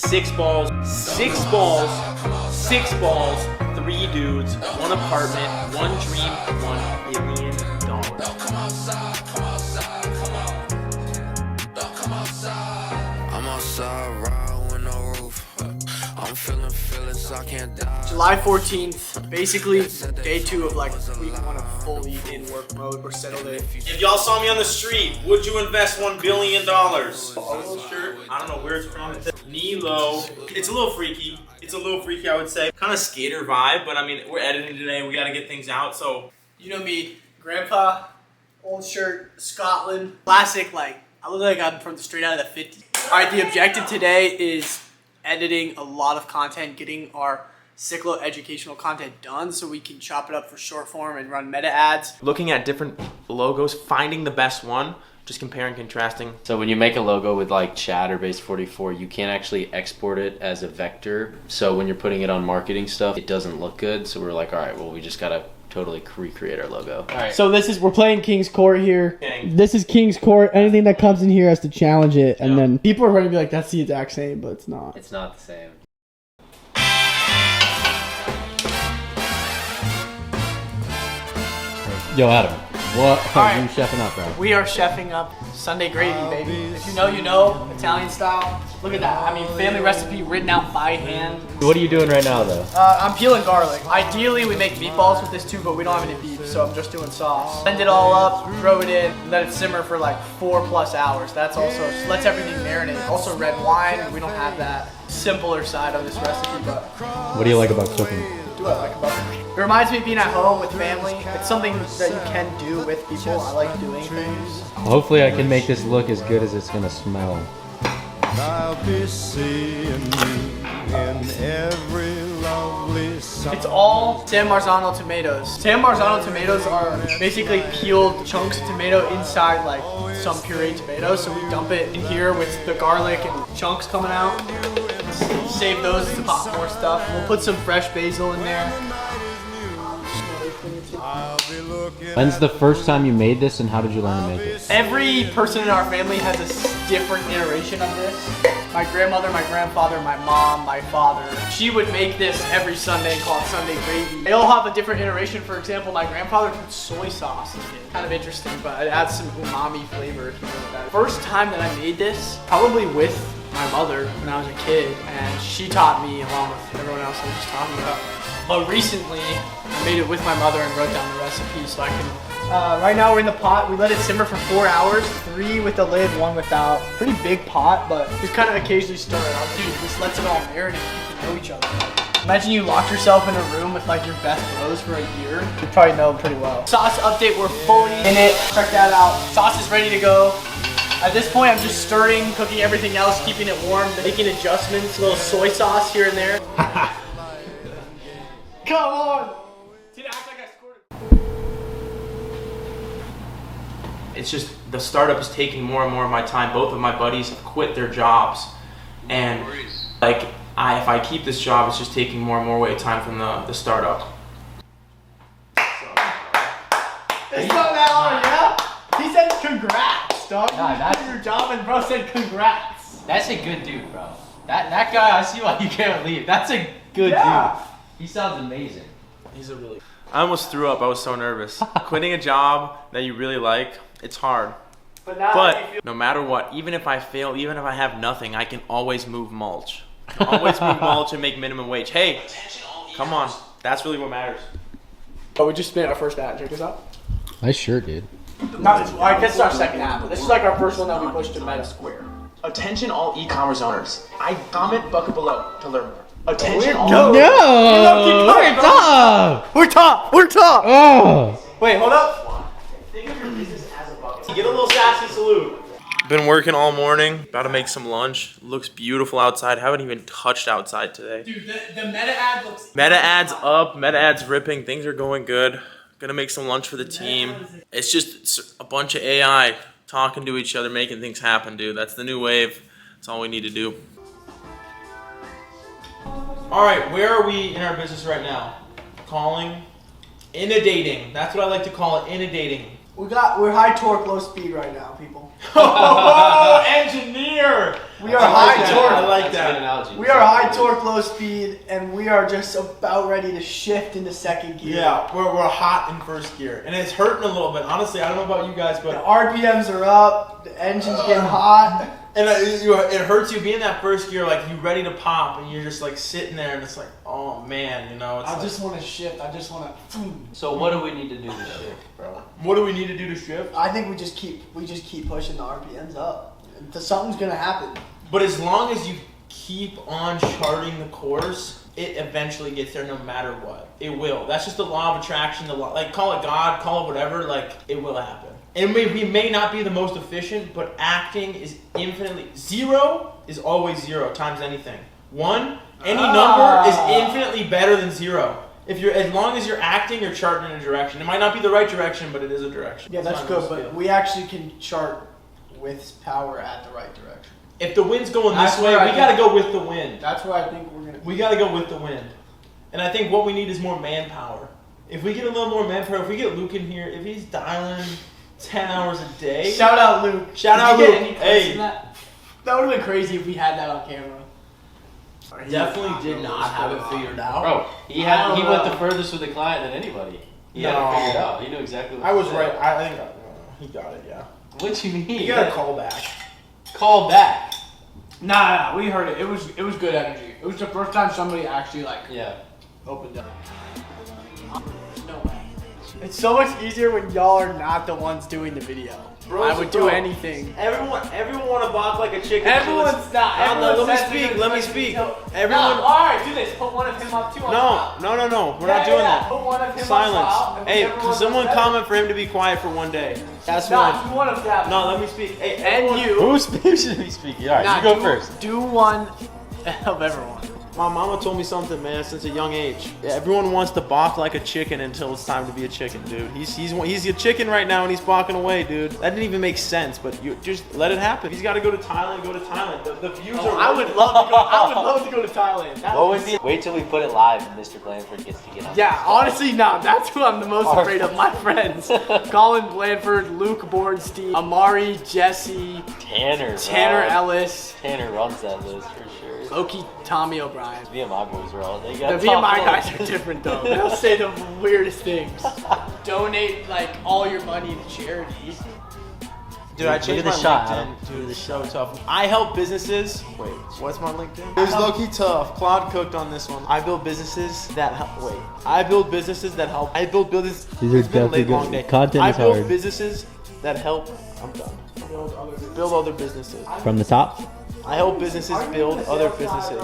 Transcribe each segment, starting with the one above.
6 balls, 6 balls, 6 balls, 3 dudes, 1 apartment, 1 dream, $1 billion. I'm outside, ride with no roof. I'm feeling so I can't die. July 14th, basically day 2 of like week 1 of fully in work mode. We're settled in. If y'all saw me on the street, would you invest $1 billion? Polo shirt, I don't know where it's from. Knee low. It's a little freaky. I would say. Kind of skater vibe, but I mean, we're editing today. We got to get things out, so. You know me, grandpa, old shirt, Scotland, classic. Like I look like I'm from straight out of the 50s. All right, the objective today is editing a lot of content, getting our Ciclo educational content done so we can chop it up for short form and run meta ads. Looking at different logos, finding the best one, just comparing, contrasting. So when you make a logo with like Chat or Base 44, you can't actually export it as a vector. So when you're putting it on marketing stuff, it doesn't look good. So we're like, all right, well, we just gotta totally recreate our logo. All right. So we're playing King's Court here. Dang. This is King's Court. Anything that comes in here has to challenge it. And Yeah. then people are going to be like, that's the exact same, but it's not. It's not the same. Yo, Adam, what All are right. you chefing up, bro? We are chefing up Sunday gravy, baby. If you know, you know. Italian style. Look at that. I mean, family recipe written out by hand. What are you doing right now, though? I'm peeling garlic. Ideally, we make meatballs with this too, but we don't have any beef, so I'm just doing sauce. Blend it all up, throw it in, let it simmer for like 4+ hours. That's also, lets everything marinate. Also red wine, we don't have that. Simpler side of this recipe, but What do you like about cooking? do I like about it? It reminds me of being at home with family. It's something that you can do with people. I like doing things. Hopefully I can make this look as good as it's gonna smell. I'll be seeing you in every lovely song. It's all San Marzano tomatoes. San Marzano tomatoes are basically peeled chunks of tomato inside like some pureed tomatoes. So we dump it in here with the garlic and chunks coming out. Save those to pop more stuff. We'll put some fresh basil in there. When's the first time you made this, and how did you learn to make it? Every person in our family has a different iteration of this. My grandmother, my grandfather, my mom, my father. She would make this every Sunday and call it Sunday gravy. They all have a different iteration. For example, my grandfather puts soy sauce in it. Kind of interesting, but it adds some umami flavor if you know that. First time that I made this, probably with my mother when I was a kid, and she taught me along with everyone else I was just talking about. But recently, I made it with my mother and wrote down the recipe so I can. Right now we're in the pot. We let it simmer for 4 hours, 3 with the lid, 1 without. Pretty big pot, but just kind of occasionally stir it up. Dude, this lets it all marinate. You can know each other. Imagine you locked yourself in a room with like your best bros for a year. You probably know them pretty well. Sauce update, we're fully in it. Check that out. Sauce is ready to go. At this point, I'm just stirring, cooking everything else, keeping it warm, making adjustments, a little soy sauce here and there. Come on! Dude, act like I scored. It's just the startup is taking more and more of my time. Both of my buddies have quit their jobs, and like if I keep this job, it's just taking more and more away time from the startup. It's not that hard, yeah? He said congrats, dog. Nah, You quit your job and bro said congrats. That's a good dude, bro. That guy, I see why you can't leave. That's a good dude. He sounds amazing. He's a really. I almost threw up. I was so nervous. Quitting a job that you really like, it's hard. But now But no matter what, even if I fail, even if I have nothing, I can always move mulch. I can always move mulch and make minimum wage. Hey, come on. That's really what matters. But we just spent our first ad. Check this out. Nice shirt, dude. I guess it's our second ad, but this is like our first one that we pushed to Meta Square. Attention all e-commerce owners. I comment bucket below to learn more. Attention all. No! We're top! We're top! We're top! Oh! Wait, hold up. Think of your business as a bucket. Get a little sassy salute. Been working all morning. About to make some lunch. Looks beautiful outside. Haven't even touched outside today. Dude, the Meta ad looks... Meta ads up. Meta ads ripping. Things are going good. Gonna make some lunch for the team. It's just a bunch of AI talking to each other, making things happen, dude. That's the new wave. That's all we need to do. All right, where are we in our business right now? Calling, inundating. That's what I like to call it, inundating. We're high torque, low speed right now, people. Oh, engineer! We are high torque. I like That's a that. good analogy. We are high torque, low speed, and we are just about ready to shift into second gear. Yeah, we're hot in first gear, and it's hurting a little bit. Honestly, I don't know about you guys, The but RPMs are up, the engine's getting hot. and it hurts you being in that first gear, like you ready to pop, and you're just like sitting there, and it's like, oh man, you know. It's I like, just want to shift. I just want to. So what do we need to do to shift, bro? what do we need to do to shift? I think we just keep pushing the RPMs up. Something's gonna happen. But as long as you keep on charting the course, it eventually gets there no matter what. It will. That's just the law of attraction. Like call it God, call it whatever. Like it will happen. And we may not be the most efficient, but acting is infinitely. 0 is always 0 times anything. 1, any number is infinitely better than 0. As long as you're acting, you're charting in a direction. It might not be the right direction, but it is a direction. Yeah, that's good. But we actually can chart with power at the right direction. If the wind's going this That's way, where I we got to go with the wind. That's where I think we're gonna. We got to go with the wind. And I think what we need is more manpower. If we get a little more manpower, if we get Luke in here, if he's dialing 10 hours a day. Shout out Luke. Shout out Did you Luke. get any clips Hey. in that? That would have been crazy if we had that on camera. Definitely did not have it figured out. Bro, he went the furthest with the client than anybody. He had it figured out. He knew exactly what I was to say. right. I think he got it, yeah. What you mean? He got a call back. Call back. Nah, we heard it. It was good energy. It was the first time somebody actually Yeah. opened up. No way. It's so much easier when y'all are not the ones doing the video. I would do anything. Everyone want to balk like a chicken. Everyone's not. Everyone Let me speak. Everyone. No, all right, do this. Put one of him up too. On top. No. We're not doing that. Put one of him Silence. on top, and Hey, everyone can someone does comment for him to be quiet for one day? That's Nah, one. do one of them. No, let me speak. Hey, And everyone- you. Who's should be speaking? All right, Nah, you go do- first. Do one of everyone. My mama told me something, man, since a young age. Everyone wants to balk like a chicken until it's time to be a chicken, dude. He's a chicken right now and he's balking away, dude. That didn't even make sense, but you just let it happen. If he's got to go to Thailand, go to Thailand. The views are. I would love to go to Thailand. That What would was be the? Wait till we put it live and Mr. Blanford gets to get on. Yeah, honestly, no. That's who I'm the most afraid of. My friends. Colin Blanford, Luke Bornstein, Amari, Jesse, Tanner. Tanner bro. Ellis, Tanner runs that list for sure. Loki, Tommy O'Brien. Me and my boys are all. They got The me and my top guys ones. are different though. They'll say the weirdest things. Donate like all your money to charity. Dude, I Look changed at the my shot, LinkedIn. Adam. Dude, it's so tough. I help businesses. Wait, what's my LinkedIn? It was low-key tough. Claude cooked on this one. I build businesses that help. Wait, I build businesses that help. I build business. These are It's been a definitely late, long good. day. Content I is build hard. businesses that help. I'm done. Build other businesses. From the top? I help businesses build other businesses.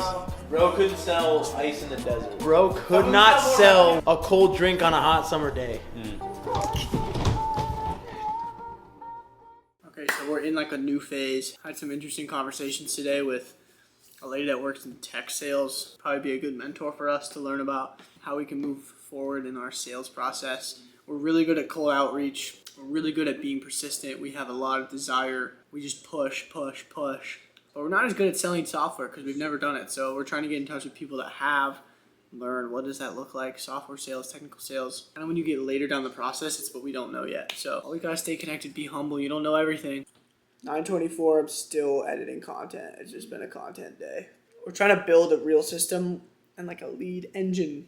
Bro couldn't sell ice in the desert. Bro could not sell a cold drink on a hot summer day. Okay, so we're in like a new phase. Had some interesting conversations today with a lady that works in tech sales. Probably be a good mentor for us to learn about how we can move forward in our sales process. We're really good at cold outreach. We're really good at being persistent. We have a lot of desire. We just push. But we're not as good at selling software because we've never done it. So we're trying to get in touch with people that have learned what does that look like, software sales, technical sales. And when you get later down the process, it's what we don't know yet. So all we gotta stay connected, be humble. You don't know everything. 9:24, I'm still editing content. It's just been a content day. We're trying to build a real system and like a lead engine.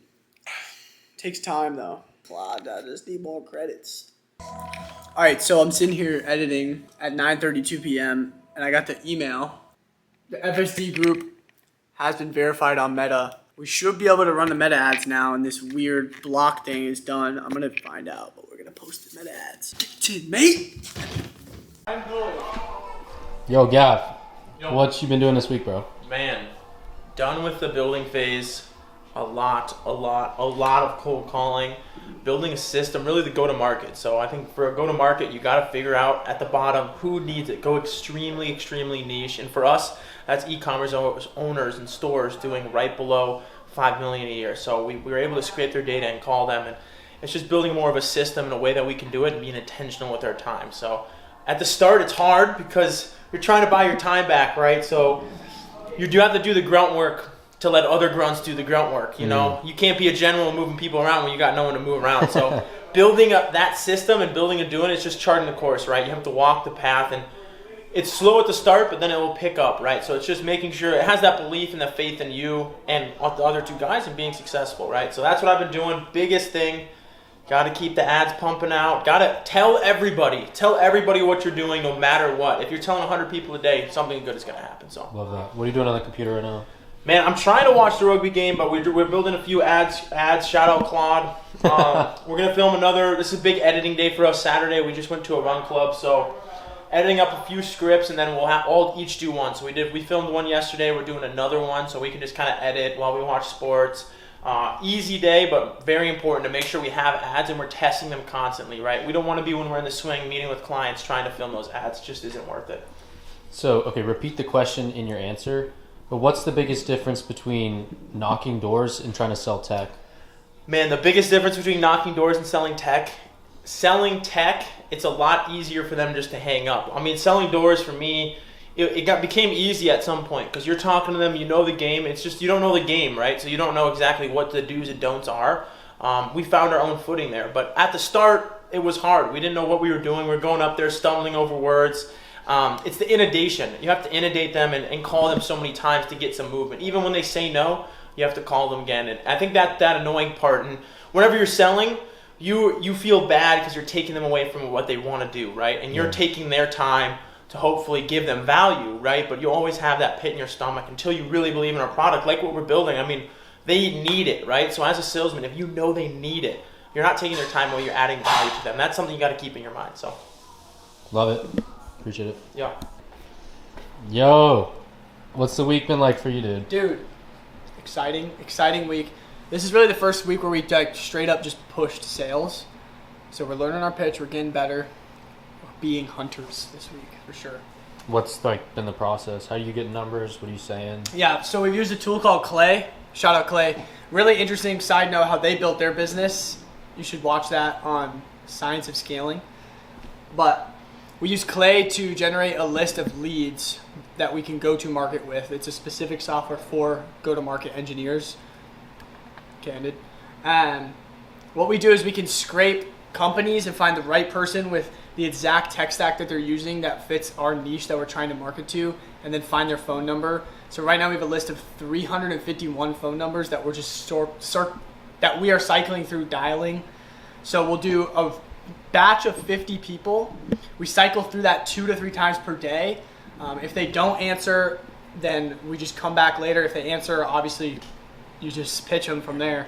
Takes time though. Claude, I just need more credits. All right, so I'm sitting here editing at 9:32 p.m. and I got the email. The FSD group has been verified on Meta. We should be able to run the Meta ads now, and this weird block thing is done. I'm gonna find out, but we're gonna post the Meta ads. Get in, mate. Yo, Gav. What you been doing this week, bro? Man, done with the building phase. A lot of cold calling, building a system, really the go-to-market. So I think for a go-to-market, you got to figure out at the bottom who needs it. Go extremely niche. And for us, that's e-commerce owners and stores doing right below $5 million a year. So we were able to scrape their data and call them. And it's just building more of a system in a way that we can do it and being intentional with our time. So at the start, it's hard because you're trying to buy your time back, right? So you do have to do the grunt work to let other grunts do the grunt work, you know? You can't be a general moving people around when you got no one to move around. So building up that system and building and doing it, it's just charting the course, right? You have to walk the path, and it's slow at the start, but then it will pick up, right? So it's just making sure it has that belief and the faith in you and the other two guys and being successful, right? So that's what I've been doing. Biggest thing, got to keep the ads pumping out. Got to tell everybody what you're doing no matter what. If you're telling 100 people a day, something good is going to happen. So Love that. What are you doing on the computer right now? man, I'm trying to watch the rugby game, but we're building a few ads. Shout out Claude. We're going to film another. This is a big editing day for us Saturday. We just went to a run club, so editing up a few scripts, and then we'll have each do one. So we filmed one yesterday. We're doing another one, so we can just kind of edit while we watch sports. Easy day, but very important to make sure we have ads and we're testing them constantly, right? We don't want to be when we're in the swing meeting with clients trying to film those ads. It just isn't worth it. So, okay, repeat the question in your answer. But what's the biggest difference between knocking doors and trying to sell tech? Man, the biggest difference between knocking doors and selling tech, it's a lot easier for them just to hang up. I mean, selling doors for me, it became easy at some point because you're talking to them, you know the game. It's just you don't know the game, right? So you don't know exactly what the do's and don'ts are. We found our own footing there. But at the start, it was hard. We didn't know what we were doing. We were going up there stumbling over words. It's the inundation. You have to inundate them and call them so many times to get some movement. Even when they say no, you have to call them again. And I think that annoying part. And whenever you're selling, you feel bad because you're taking them away from what they want to do, right? And you're taking their time to hopefully give them value, right? But you always have that pit in your stomach until you really believe in our product, like what we're building. I mean, they need it, right? So as a salesman, if you know they need it, you're not taking their time away, you're adding value to them. That's something you got to keep in your mind. So, Love it. Appreciate it. yeah. Yo, what's the week been like for you, dude? Dude, exciting week. This is really the first week where we like straight up just pushed sales. So we're learning our pitch, we're getting better. We're being hunters this week for sure. What's like been the process? How do you get numbers? What are you saying? Yeah, so we've used a tool called Clay. Shout out Clay. Really interesting side note how they built their business. You should watch that on Science of Scaling. But we use Clay to generate a list of leads that we can go to market with. It's a specific software for go-to-market engineers. Candid. And what we do is we can scrape companies and find the right person with the exact tech stack that they're using that fits our niche that we're trying to market to, and then find their phone number. So right now we have a list of 351 phone numbers that we're just that we are cycling through dialing. So we'll do a batch of 50 people. We cycle through that 2 to 3 times per day. If they don't answer, then we just come back later. If they answer, obviously you just pitch them from there.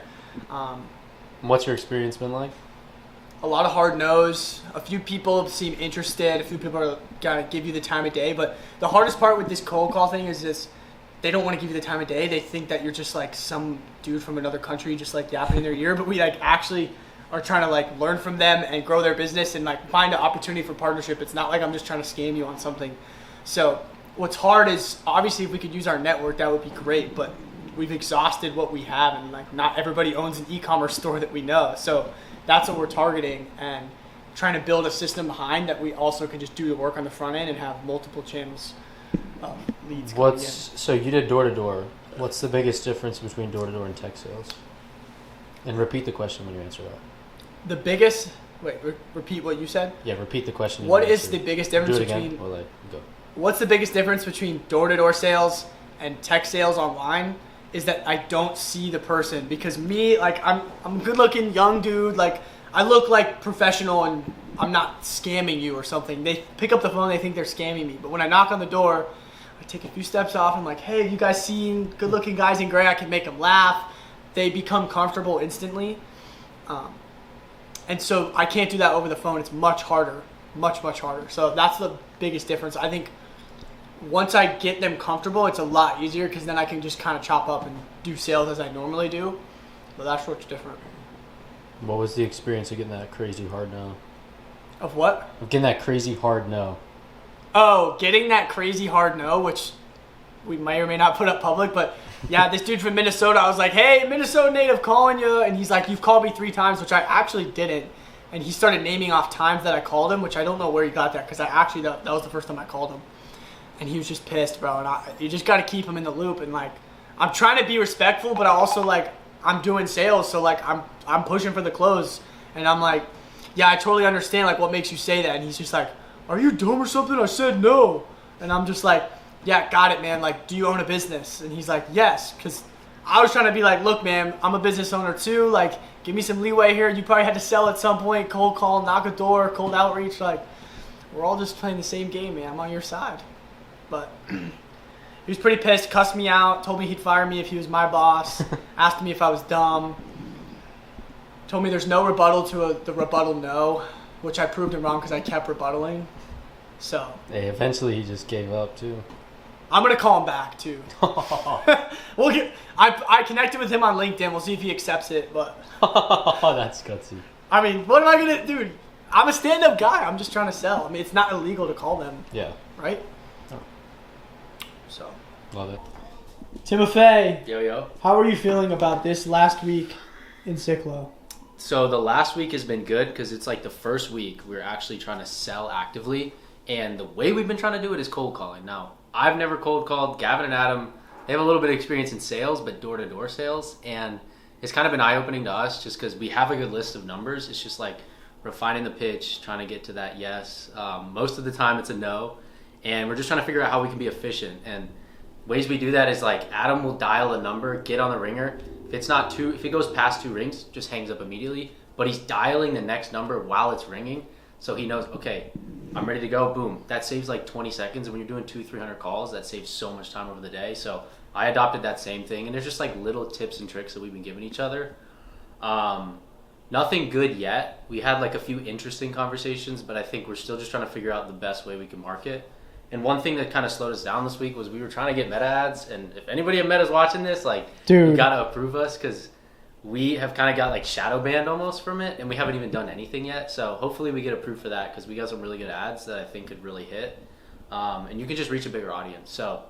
What's your experience been like? A lot of hard no's. A few people seem interested. A few people are gonna give you the time of day. But the hardest part with this cold call thing is just they don't want to give you the time of day. They think that you're just like some dude from another country just like yapping in their ear. But we like actually are trying to like learn from them and grow their business and like find an opportunity for partnership. It's not like I'm just trying to scam you on something. So what's hard is obviously if we could use our network, that would be great. But we've exhausted what we have, and like not everybody owns an e-commerce store that we know. So that's what we're targeting and trying to build a system behind that we also can just do the work on the front end and have multiple channels of leads coming in. So you did door-to-door. What's the biggest difference between door-to-door and tech sales? And repeat the question when you answer that. The biggest, repeat what you said? Yeah, repeat the question. What is the biggest difference Do it again. between, We'll let you go. what's the biggest difference between door-to-door sales and tech sales online is that I don't see the person. Because me, like I'm a good-looking young dude, like I look like professional and I'm not scamming you or something. They pick up the phone, they think they're scamming me. But when I knock on the door, I take a few steps off. I'm like, hey, have you guys seen good-looking guys in gray? I can make them laugh. They become comfortable instantly. And so I can't do that over the phone. It's much harder, much harder. So that's the biggest difference. I think once I get them comfortable, it's a lot easier because then I can just kind of chop up and do sales as I normally do. But that's what's different. What was the experience of getting that crazy hard no? Of what? Of getting that crazy hard no. Oh, getting that crazy hard no, which we may or may not put up public, but yeah, this dude from Minnesota, I was like, hey, Minnesota native calling you. And he's like, you've called me 3 times, which I actually didn't. And he started naming off times that I called him, which I don't know where he got that because I actually, that was the first time I called him. And he was just pissed, bro. And you just got to keep him in the loop. And like, I'm trying to be respectful, but I also like, I'm doing sales. So like, I'm pushing for the close. And I'm like, yeah, I totally understand like what makes you say that. And he's just like, are you dumb or something? I said no. And I'm just like, yeah, got it, man. Like, do you own a business? And he's like, yes. Because I was trying to be like, look, man, I'm a business owner too. Like, give me some leeway here. You probably had to sell at some point, cold call, knock a door, cold outreach. Like, we're all just playing the same game, man. I'm on your side. But he was pretty pissed, cussed me out, told me he'd fire me if he was my boss, asked me if I was dumb, told me there's no rebuttal to the rebuttal no, which I proved him wrong because I kept rebuttaling. So. Hey, eventually he just gave up too. I'm going to call him back too. I connected with him on LinkedIn. We'll see if he accepts it. But that's gutsy. I mean, what am I going to do? I'm a stand-up guy. I'm just trying to sell. I mean, it's not illegal to call them. Yeah. Right? Oh. So. Love it. Timothy. Yo. How are you feeling about this last week in Ciclo? So the last week has been good because it's like the first week we're actually trying to sell actively. And the way we've been trying to do it is cold calling. Now, I've never cold called. Gavin and Adam, they have a little bit of experience in sales, but door-to-door sales. And it's kind of been eye-opening to us just because we have a good list of numbers. It's just like refining the pitch, trying to get to that yes. Most of the time it's a no. And we're just trying to figure out how we can be efficient. And ways we do that is like Adam will dial a number, get on the ringer. If it goes past 2 rings, just hangs up immediately. But he's dialing the next number while it's ringing. So he knows, okay, I'm ready to go. Boom. That saves like 20 seconds. And when you're doing 200-300 calls, that saves so much time over the day. So I adopted that same thing. And there's just like little tips and tricks that we've been giving each other. Nothing good yet. We had like a few interesting conversations, but I think we're still just trying to figure out the best way we can market. And one thing that kind of slowed us down this week was we were trying to get meta ads. And if anybody at Meta's watching this, like, dude, you got to approve us because we have kind of got like shadow banned almost from it. And we haven't even done anything yet. So hopefully we get approved for that because we got some really good ads that I think could really hit. And you can just reach a bigger audience. So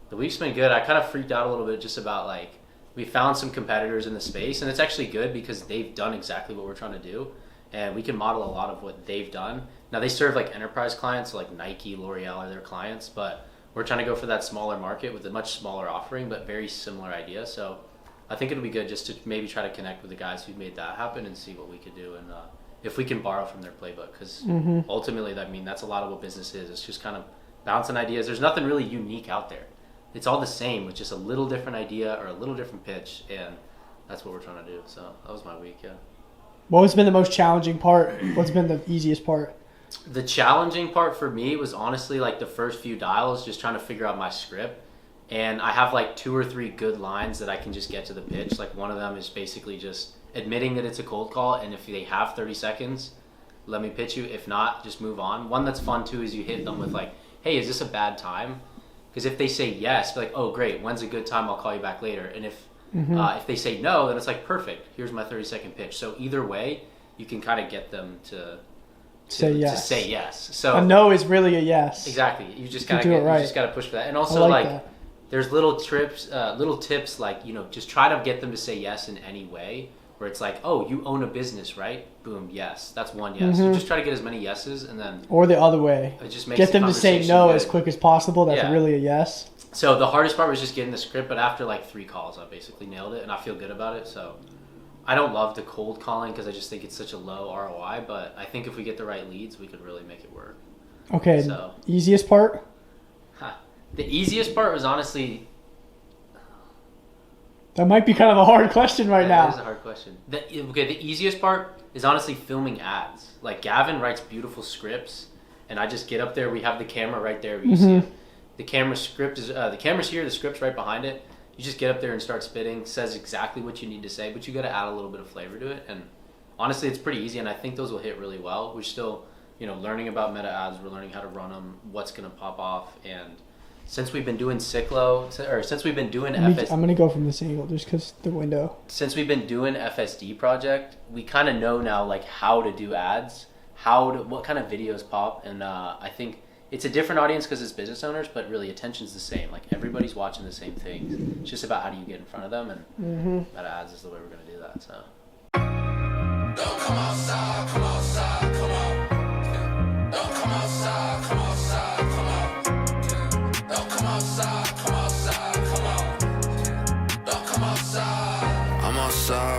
the week's been good. I kind of freaked out a little bit just about like, we found some competitors in the space. And it's actually good because they've done exactly what we're trying to do. And we can model a lot of what they've done. Now they serve like enterprise clients, so like Nike, L'Oreal are their clients, but we're trying to go for that smaller market with a much smaller offering, but very similar idea. So I think it'll be good just to maybe try to connect with the guys who made that happen and see what we could do and if we can borrow from their playbook. Because ultimately, that's a lot of what business is. It's just kind of bouncing ideas. There's nothing really unique out there. It's all the same with just a little different idea or a little different pitch, and that's what we're trying to do. So that was my week, yeah. What's been the most challenging part? What's been the easiest part? The challenging part for me was honestly like the first few dials, just trying to figure out my script. And I have like 2 or 3 good lines that I can just get to the pitch. Like one of them is basically just admitting that it's a cold call. And if they have 30 seconds, let me pitch you. If not, just move on. One that's fun too is you hit them with like, hey, is this a bad time? Because if they say yes, be like, oh great, when's a good time? I'll call you back later. And if they say no, then it's like, perfect, here's my 30-second pitch. So either way, you can kind of get them to say yes. So a no is really a yes. Exactly. You just gotta you just gotta push for that. And also like there's little tips like, just try to get them to say yes in any way. Where it's like, oh, you own a business, right? Boom, yes. That's one yes. You just try to get as many yeses, and then or the other way. It just makes get them to say no as quick as possible. That's really a yes. So the hardest part was just getting the script, but after like 3 calls, I basically nailed it, and I feel good about it. So I don't love the cold calling because I just think it's such a low ROI, but I think if we get the right leads, we could really make it work. Okay, so easiest part? The easiest part was honestly... That might be kind of a hard question now. That is a hard question. The easiest part is honestly filming ads. Like Gavin writes beautiful scripts, and I just get up there. We have the camera right there. You see it. The camera's here. The script's right behind it. You just get up there and start spitting. Says exactly what you need to say, but you got to add a little bit of flavor to it. And honestly, it's pretty easy, and I think those will hit really well. We're still, learning about meta ads. We're learning how to run them. What's gonna pop off, and since we've been doing since we've been doing FSD... I'm going to go from this angle just because the window. Since we've been doing FSD project, we kind of know now like how to do ads, what kind of videos pop, and I think it's a different audience because it's business owners, but really attention's the same. Like everybody's watching the same things. It's just about how do you get in front of them, and meta ads is the way we're going to do that. So. Don't come outside.